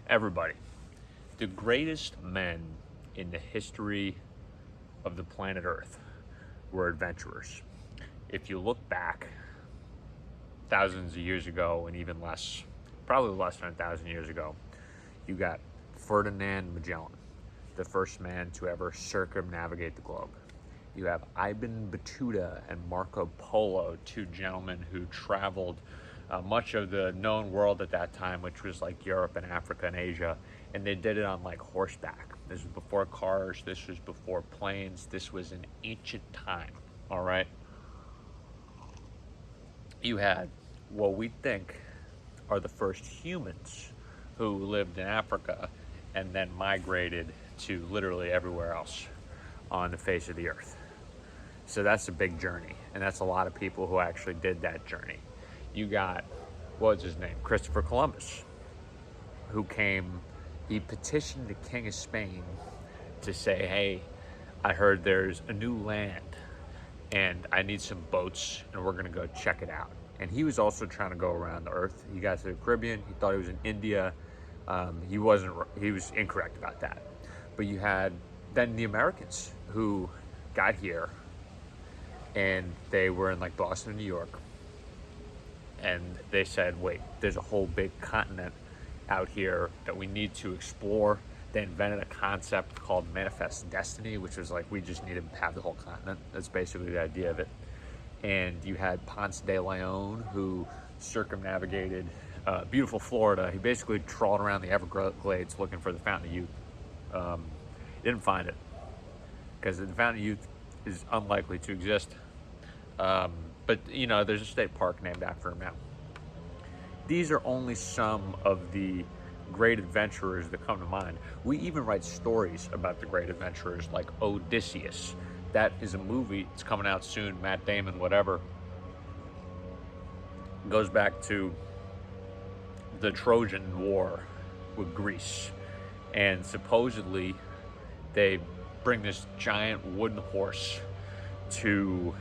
Everybody, the greatest men in the history of the planet Earth were adventurers. If you look back thousands of years ago, and even less, probably less than 1,000 years ago, you got Ferdinand Magellan, the first man to ever circumnavigate the globe. You have Ibn Battuta and Marco Polo, two gentlemen who traveled much of the known world at that time, which was like Europe and Africa and Asia, and they did it on like horseback. This was before cars, this was before planes, this was an ancient time, all right? You had what we think are the first humans who lived in Africa and then migrated to literally everywhere else on the face of the earth. So that's a big journey, and that's a lot of people who actually did that journey. You got, what was his name? Christopher Columbus, who came, he petitioned the King of Spain to say, hey, I heard there's a new land and I need some boats and we're gonna go check it out. And he was also trying to go around the earth. He got to the Caribbean, he thought he was in India. He was incorrect about that. But you had then the Americans who got here and they were in like Boston, New York. And they said, wait, there's a whole big continent out here that we need to explore. They invented a concept called manifest destiny, which was like, we just need to have the whole continent. That's basically the idea of it. And you had Ponce de Leon, who circumnavigated beautiful Florida. He basically trawled around the Everglades looking for the Fountain of Youth. He didn't find it because the Fountain of Youth is unlikely to exist. But you know, there's a state park named after him now. These are only some of the great adventurers that come to mind. We even write stories about the great adventurers like Odysseus. That is a movie, it's coming out soon, Matt Damon, whatever. It goes back to the Trojan War with Greece. And supposedly they bring this giant wooden horse to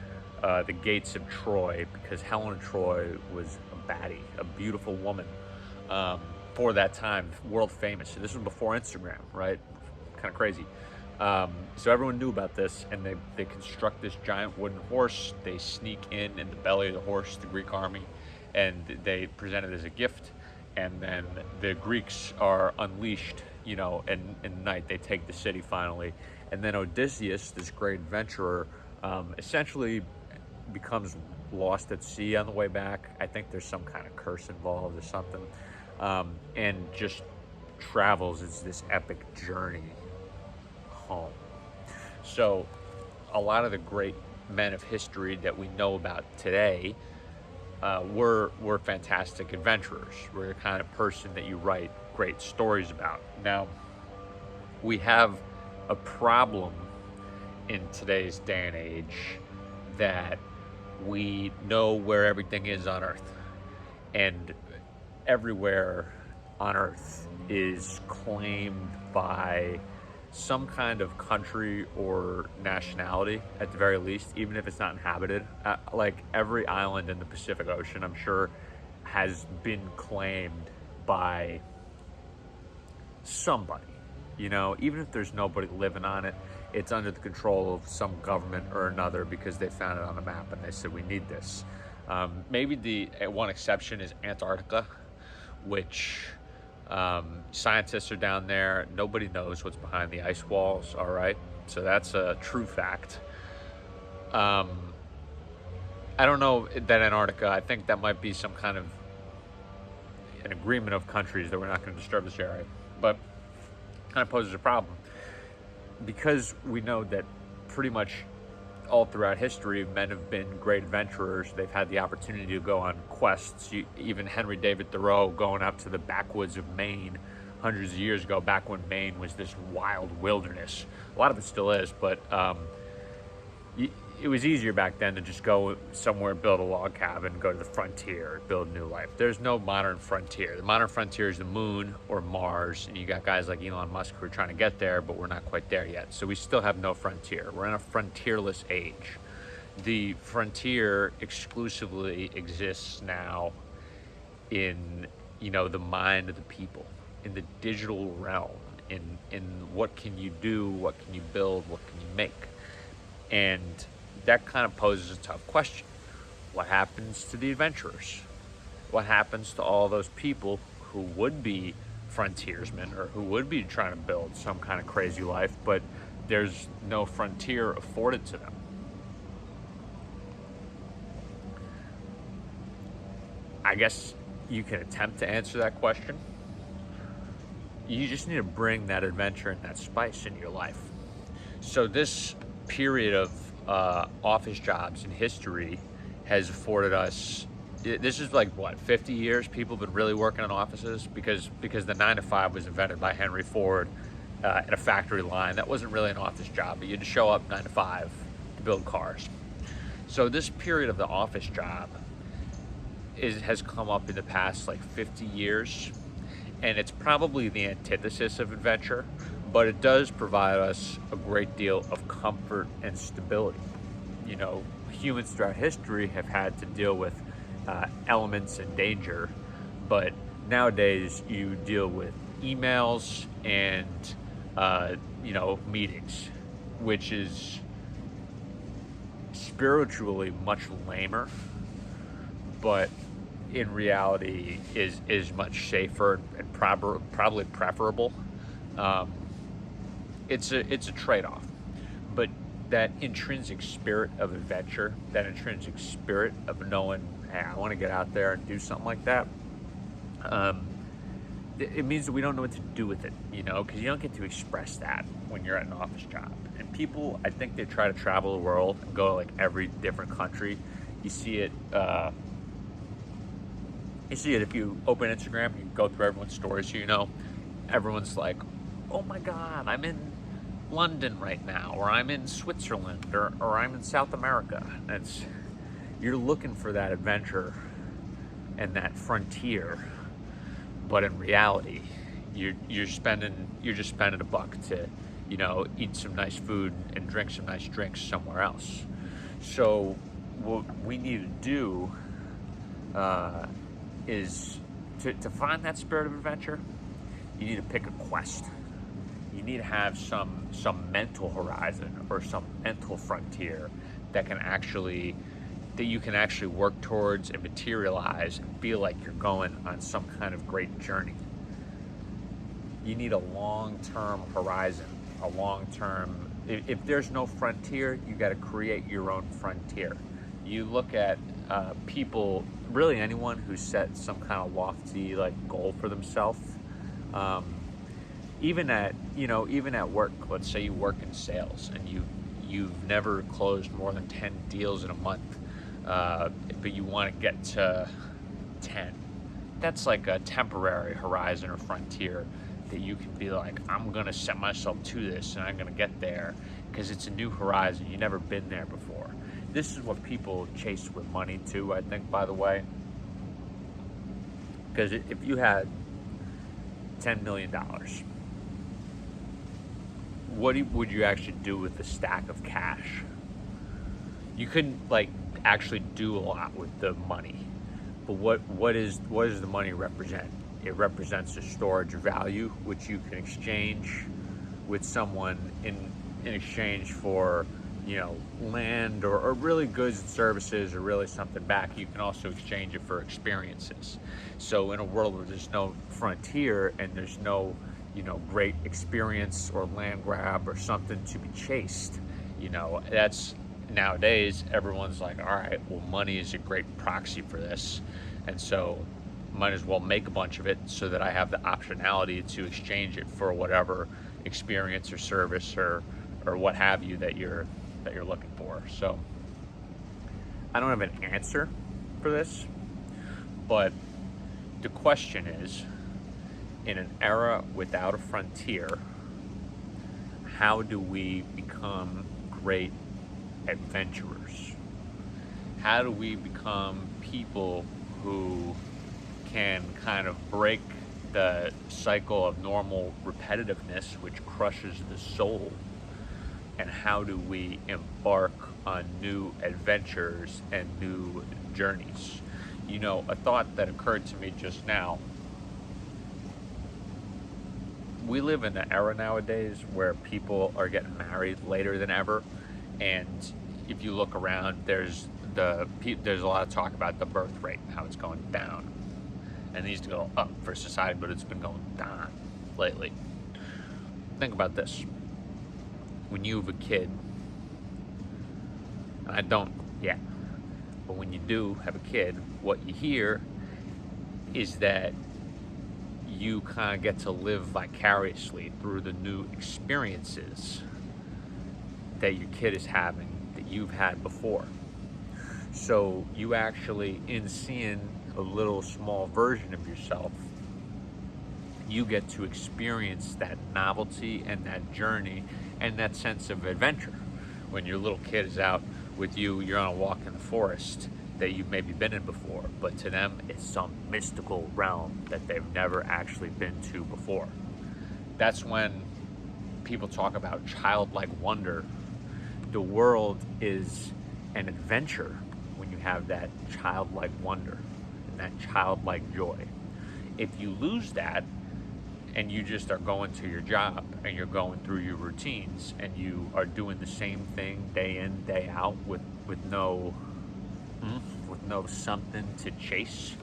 the gates of Troy because Helen of Troy was a baddie, a beautiful woman for that time, world famous. So this was before Instagram, right? Kind of crazy. So everyone knew about this, and they construct this giant wooden horse. They sneak in the belly of the horse, the Greek army, and they present it as a gift. And then the Greeks are unleashed, you know, and in the night they take the city finally. And then Odysseus, this great adventurer, essentially becomes lost at sea on the way back. I think there's some kind of curse involved or something. And just travels. It's this epic journey home. So a lot of the great men of history that we know about today were fantastic adventurers. We're the kind of person that you write great stories about. Now, we have a problem in today's day and age that we know where everything is on Earth, and everywhere on Earth is claimed by some kind of country or nationality, at the very least, even if it's not inhabited. Like every island in the Pacific Ocean, I'm sure, has been claimed by somebody. You know, even if there's nobody living on it, it's under the control of some government or another because they found it on a map and they said, we need this. Maybe the one exception is Antarctica, which scientists are down there. Nobody knows what's behind the ice walls, all right? So that's a true fact. I don't know that Antarctica, I think that might be some kind of an agreement of countries that we're not going to disturb this area, but kind of poses a problem because we know that pretty much all throughout history, men have been great adventurers. They've had the opportunity to go on quests. Even Henry David Thoreau going up to the backwoods of Maine hundreds of years ago, back when Maine was this wild wilderness. A lot of it still is, but it was easier back then to just go somewhere, build a log cabin, go to the frontier, build a new life. There's no modern frontier. The modern frontier is the moon or Mars, and you got guys like Elon Musk who are trying to get there, but we're not quite there yet. So we still have no frontier. We're in a frontierless age. The frontier exclusively exists now in, you know, the mind of the people, in the digital realm, in what can you do, what can you build, what can you make. And that kind of poses a tough question. What happens to the adventurers? What happens to all those people who would be frontiersmen or who would be trying to build some kind of crazy life, but there's no frontier afforded to them? I guess you can attempt to answer that question. You just need to bring that adventure and that spice into your life. So this period of office jobs in history has afforded us, this is like what, 50 years people have been really working in offices, because the 9-to-5 was invented by Henry Ford in a factory line. That wasn't really an office job, but you'd show up 9 to 5 to build cars. So this period of the office job has come up in the past like 50 years, and it's probably the antithesis of adventure, but it does provide us a great deal of comfort and stability. You know, humans throughout history have had to deal with elements and danger, but nowadays you deal with emails and meetings, which is spiritually much lamer, but in reality is much safer and probably preferable. It's a trade-off, but that intrinsic spirit of adventure, that intrinsic spirit of knowing, hey, I want to get out there and do something like that, it means that we don't know what to do with it, because you don't get to express that when you're at an office job. And people, I think they try to travel the world and go to like every different country. You see it if you open Instagram and you go through everyone's stories, everyone's like, oh my God, I'm in London right now, or I'm in Switzerland, or I'm in South America. You're looking for that adventure and that frontier, but in reality, you're just spending $1 to, eat some nice food and drink some nice drinks somewhere else. So what we need to do is to find that spirit of adventure. You need to pick a quest. You need to have some mental horizon or some mental frontier that you can actually work towards and materialize and feel like you're going on some kind of great journey. You need a long-term horizon, if there's no frontier, you got to create your own frontier. You look at people, really anyone who set some kind of lofty goal for themselves. Even at work, let's say you work in sales and you've never closed more than 10 deals in a month, but you want to get to 10. That's like a temporary horizon or frontier that you can be like, I'm gonna set myself to this and I'm gonna get there because it's a new horizon. You've never been there before. This is what people chase with money too, I think, by the way. Because if you had $10 million, what would you actually do with a stack of cash? You couldn't actually do a lot with the money. But what does the money represent? It represents a storage value, which you can exchange with someone in exchange for, land or really goods and services, or really something back. You can also exchange it for experiences. So in a world where there's no frontier and there's no, great experience or land grab or something to be chased, that's nowadays everyone's like, all right, well, money is a great proxy for this. And so might as well make a bunch of it so that I have the optionality to exchange it for whatever experience or service or what have you that you're looking for. So I don't have an answer for this, but the question is, in an era without a frontier, how do we become great adventurers? How do we become people who can kind of break the cycle of normal repetitiveness which crushes the soul? And how do we embark on new adventures and new journeys? A thought that occurred to me just now we live in an era nowadays where people are getting married later than ever, and if you look around, there's a lot of talk about the birth rate, how it's going down, and it needs to go up for society, but it's been going down lately. Think about this: when you have a kid, and I don't yet, but when you do have a kid, what you hear is that you kind of get to live vicariously through the new experiences that your kid is having that you've had before. So you actually, in seeing a little small version of yourself, you get to experience that novelty and that journey and that sense of adventure. When your little kid is out with you, you're on a walk in the forest that you've maybe been in before, but to them it's some mystical realm that they've never actually been to before. That's when people talk about childlike wonder. The world is an adventure when you have that childlike wonder and that childlike joy. If you lose that and you just are going to your job and you're going through your routines and you are doing the same thing day in, day out with no something to chase,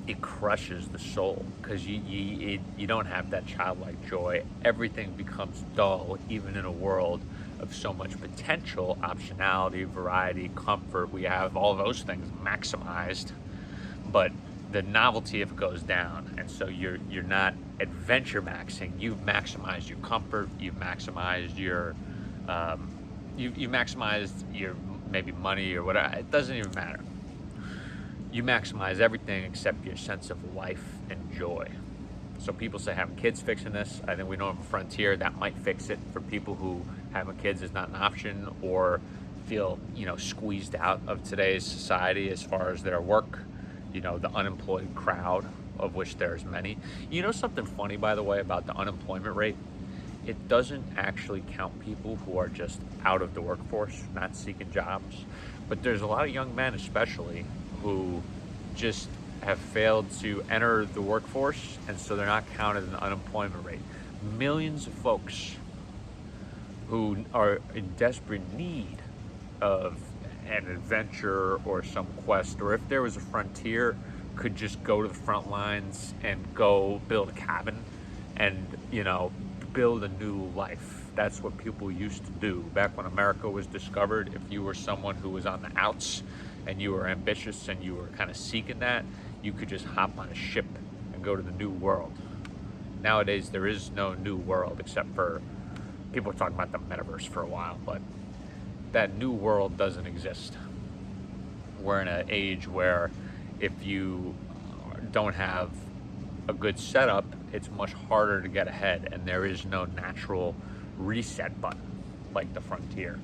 it crushes the soul, because you don't have that childlike joy. Everything becomes dull, even in a world of so much potential, optionality, variety, comfort. We have all those things maximized, but the novelty of it goes down, and so you're not adventure maxing. You've maximized your comfort, you've maximized your you maximized your maybe money or whatever. It doesn't even matter. You maximize everything except your sense of life and joy. So people say having kids fixing this. I think we know in Frontier that might fix it for people who having kids is not an option or feel, squeezed out of today's society as far as their work, the unemployed crowd, of which there's many. Something funny, by the way, about the unemployment rate? It doesn't actually count people who are just out of the workforce, not seeking jobs. But there's a lot of young men especially who just have failed to enter the workforce, and so they're not counted in the unemployment rate. Millions of folks who are in desperate need of an adventure or some quest, or if there was a frontier, could just go to the front lines and go build a cabin and, build a new life. That's what people used to do back when America was discovered. If you were someone who was on the outs and you were ambitious and you were kind of seeking that, you could just hop on a ship and go to the new world. Nowadays, there is no new world, except for people were talking about the metaverse for a while, but that new world doesn't exist. We're in an age where if you don't have a good setup, it's much harder to get ahead, and there is no natural reset button like the frontier.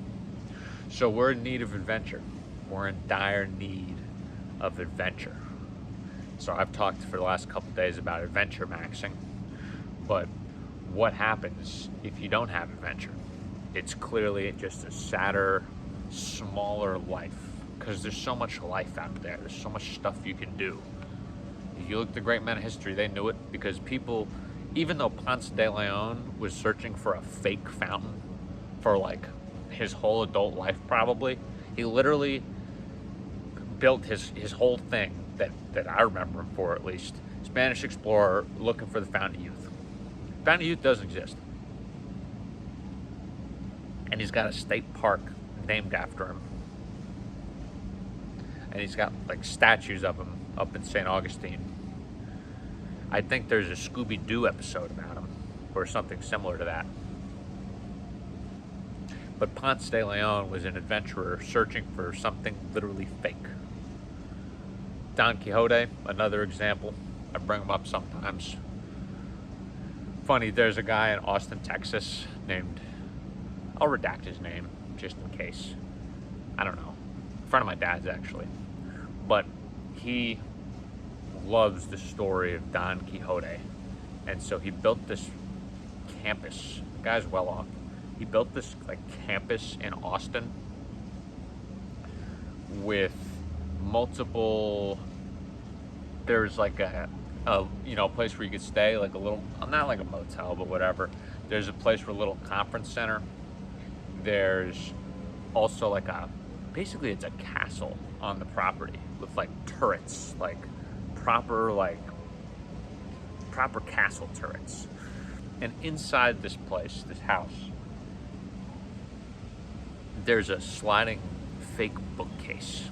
So we're in need of adventure. We're in dire need of adventure. So I've talked for the last couple of days about adventure maxing, but what happens if you don't have adventure? It's clearly just a sadder, smaller life, because there's so much life out there. There's so much stuff you can do. If you look at the great men of history, they knew it, because people, even though Ponce de Leon was searching for a fake fountain for like his whole adult life probably, he literally built his whole thing that I remember him for, at least. Spanish explorer looking for the Fountain of Youth. Fountain of Youth doesn't exist. And he's got a state park named after him. And he's got like statues of him up in St. Augustine. I think there's a Scooby-Doo episode about him, or something similar to that. But Ponce de Leon was an adventurer searching for something literally fake. Don Quixote, another example. I bring him up sometimes. Funny, there's a guy in Austin, Texas named, I'll redact his name just in case. I don't know. A friend of my dad's actually. But he loves the story of Don Quixote. And so he built this campus. The guy's well off. He built this like campus in Austin with multiple, there's like a a place where you could stay, like a little, not like a motel, but whatever. There's a place for a little conference center. There's also like basically it's a castle on the property with like turrets, like proper like proper castle turrets. And inside this place, this house, there's a sliding fake bookcase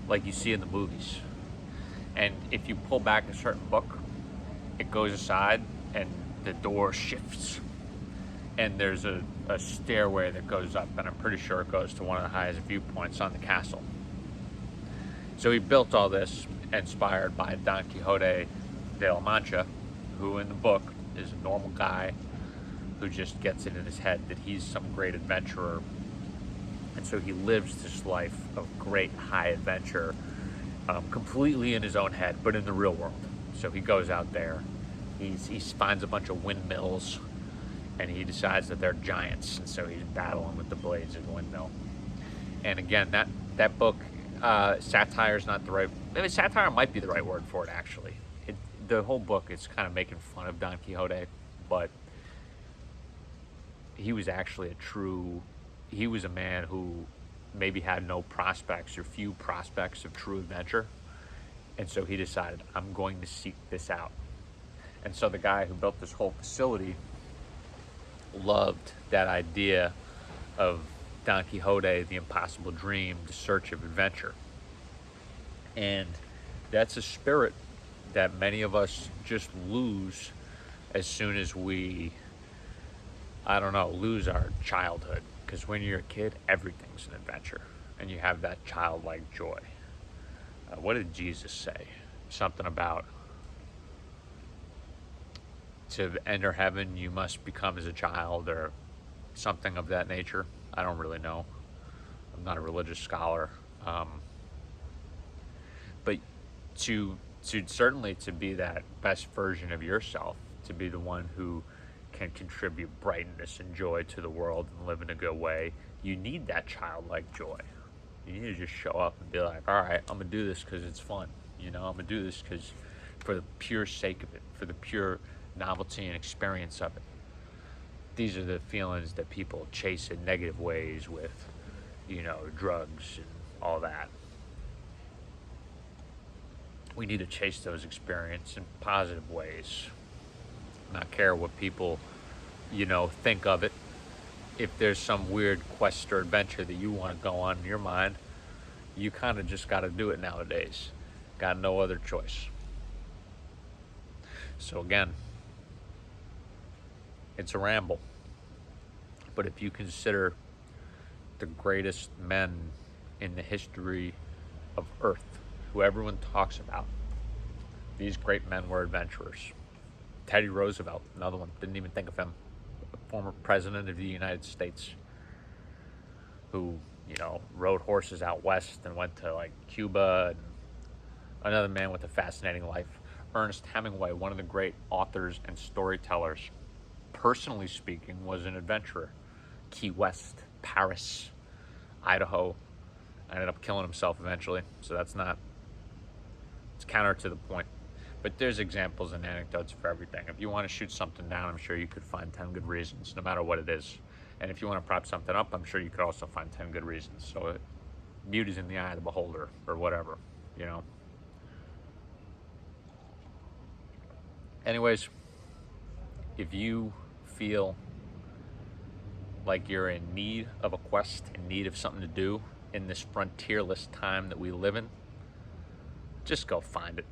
like you see in the movies. And if you pull back a certain book, it goes aside and the door shifts. And there's a stairway that goes up, and I'm pretty sure it goes to one of the highest viewpoints on the castle. So he built all this inspired by Don Quixote de la Mancha, who in the book is a normal guy who just gets it in his head that he's some great adventurer. And so he lives this life of great high adventure, completely in his own head, but in the real world. So he goes out there, he finds a bunch of windmills, and he decides that they're giants, and so he's battling with the blades of the windmill. And again, that book, satire is not the right, maybe satire might be the right word for it, actually. The whole book is kind of making fun of Don Quixote, but he was actually he was a man who maybe had no prospects or few prospects of true adventure. And so he decided, I'm going to seek this out. And so the guy who built this whole facility loved that idea of Don Quixote, the impossible dream, the search of adventure. And that's a spirit that many of us just lose as soon as we, lose our childhood. Because when you're a kid, everything's an adventure, and you have that childlike joy. What did Jesus say? Something about to enter heaven, you must become as a child, or something of that nature. I don't really know. I'm not a religious scholar. But to certainly to be that best version of yourself, to be the one who can contribute brightness and joy to the world and live in a good way, you need that childlike joy. You need to just show up and be like, all right, I'm gonna do this because it's fun. I'm gonna do this because for the pure sake of it, for the pure novelty and experience of it. These are the feelings that people chase in negative ways with, drugs and all that. We need to chase those experiences in positive ways. Not care what people, think of it. If there's some weird quest or adventure that you want to go on in your mind, you kind of just got to do it nowadays. Got no other choice. So again, it's a ramble. But if you consider the greatest men in the history of Earth, who everyone talks about, these great men were adventurers. Teddy Roosevelt, another one, didn't even think of him. A former president of the United States who, rode horses out west and went to like Cuba. And another man with a fascinating life. Ernest Hemingway, one of the great authors and storytellers, personally speaking, was an adventurer. Key West, Paris, Idaho. Ended up killing himself eventually, so it's counter to the point. But there's examples and anecdotes for everything. If you want to shoot something down, I'm sure you could find 10 good reasons, no matter what it is. And if you want to prop something up, I'm sure you could also find 10 good reasons. So beauty's in the eye of the beholder, or whatever, Anyways, if you feel like you're in need of a quest, in need of something to do in this frontierless time that we live in, just go find it.